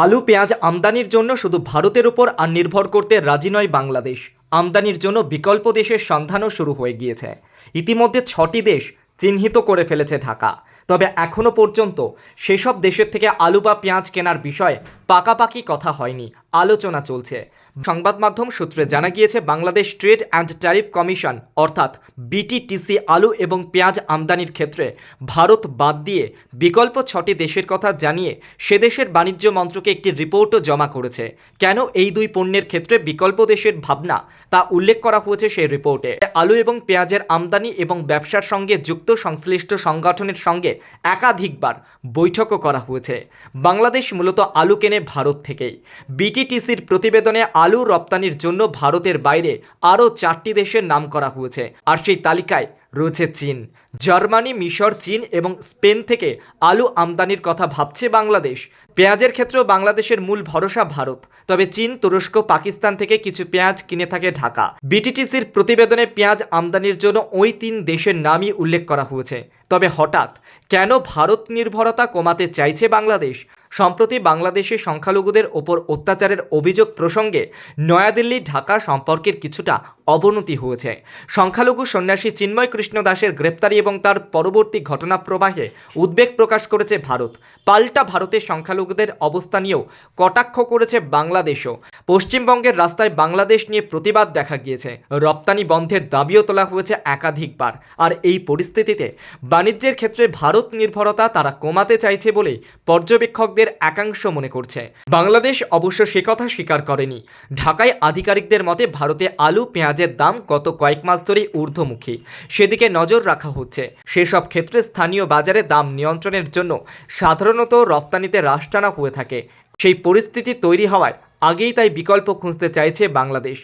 আলু পেঁয়াজ আমদানির জন্য শুধু ভারতের উপর আর নির্ভর করতে রাজি নয় বাংলাদেশ। আমদানির জন্য বিকল্প দেশের সন্ধানও শুরু হয়ে গিয়েছে। ইতিমধ্যে 6টি দেশ চিহ্নিত করে ফেলেছে ঢাকা। তবে এখনও পর্যন্ত সেসব দেশের থেকে আলু বা পেঁয়াজ কেনার বিষয়ে পাকাপাকি কথা হয়নি, আলোচনা চলছে। সংবাদ মাধ্যম সূত্রে জানা গিয়েছে, Bangladesh trade and tariff commission অর্থাৎ বিটিটিসি আলু এবং পেঁয়াজ আমদানির ক্ষেত্রে ভারত বাদ দিয়ে বিকল্প 6টি দেশের কথা জানিয়ে সে দেশের বাণিজ্য মন্ত্রকে একটি রিপোর্টও জমা করেছে। কেন এই দুই পণ্যের ক্ষেত্রে বিকল্প দেশের ভাবনা তা উল্লেখ করা হয়েছে সেই রিপোর্টে। আলু এবং পেঁয়াজের আমদানি এবং ব্যবসার সঙ্গে যুক্ত সংশ্লিষ্ট সংগঠনের সঙ্গে একাধিকবার বৈঠকও করা হয়েছে। বাংলাদেশ মূলত আলু কেনে ভারত থেকেই। বিটিটিসির প্রতিবেদনে আলু রপ্তানির জন্য ভারতের বাইরে আরও 4টি দেশের নাম করা হয়েছে, আর সেই তালিকায় রয়েছে চীন। জার্মানি, মিশর, চীন এবং স্পেন থেকে আলু আমদানির কথা ভাবছে বাংলাদেশ। পেঁয়াজের ক্ষেত্রেও বাংলাদেশের মূল ভরসা ভারত, তবে চীন, তুরস্ক, পাকিস্তান থেকে কিছু পেঁয়াজ কিনে থাকে ঢাকা। বিটিটিসির প্রতিবেদনে পেঁয়াজ আমদানির জন্য ওই 3 দেশের নামই উল্লেখ করা হয়েছে। তবে হঠাৎ কেন ভারত নির্ভরতা কমাতে চাইছে বাংলাদেশ? সম্প্রতি বাংলাদেশে সংখ্যালঘুদের ওপর অত্যাচারের অভিযোগ প্রসঙ্গে নয়াদিল্লি ঢাকা সম্পর্কের কিছুটা অবনতি হয়েছে। সংখ্যালঘু সন্ন্যাসী চিন্ময় কৃষ্ণ দাসের গ্রেপ্তারি এবং তার পরবর্তী ঘটনা প্রবাহে উদ্বেগ প্রকাশ করেছে ভারত। পাল্টা ভারতের সংখ্যালঘুদের অবস্থা নিয়েও কটাক্ষ করেছে বাংলাদেশও। পশ্চিমবঙ্গের রাস্তায় বাংলাদেশ নিয়ে প্রতিবাদ দেখা গিয়েছে। রপ্তানি বন্ধের দাবিও তোলা হয়েছে একাধিকবার। আর এই পরিস্থিতিতে বাণিজ্যের ক্ষেত্রে ভারত নির্ভরতা তারা কমাতে চাইছে বলে পর্যবেক্ষকদের একাংশ মনে করছে। বাংলাদেশ অবশ্য সে কথা স্বীকার করেনি। ঢাকায় আধিকারিকদের মতে ভারতে আলু পেঁয়াজের দাম গত কয়েক মাস ধরেই ঊর্ধ্বমুখী। সেদিকে নজর রাখা হচ্ছে। সেসব ক্ষেত্রে স্থানীয় বাজারে দাম নিয়ন্ত্রণের জন্য সাধারণত রপ্তানিতে হ্রাস টানা হয়ে থাকে। সেই পরিস্থিতি তৈরি হওয়ায় আগেই তাই বিকল্প খুঁজতে চাইছে বাংলাদেশ।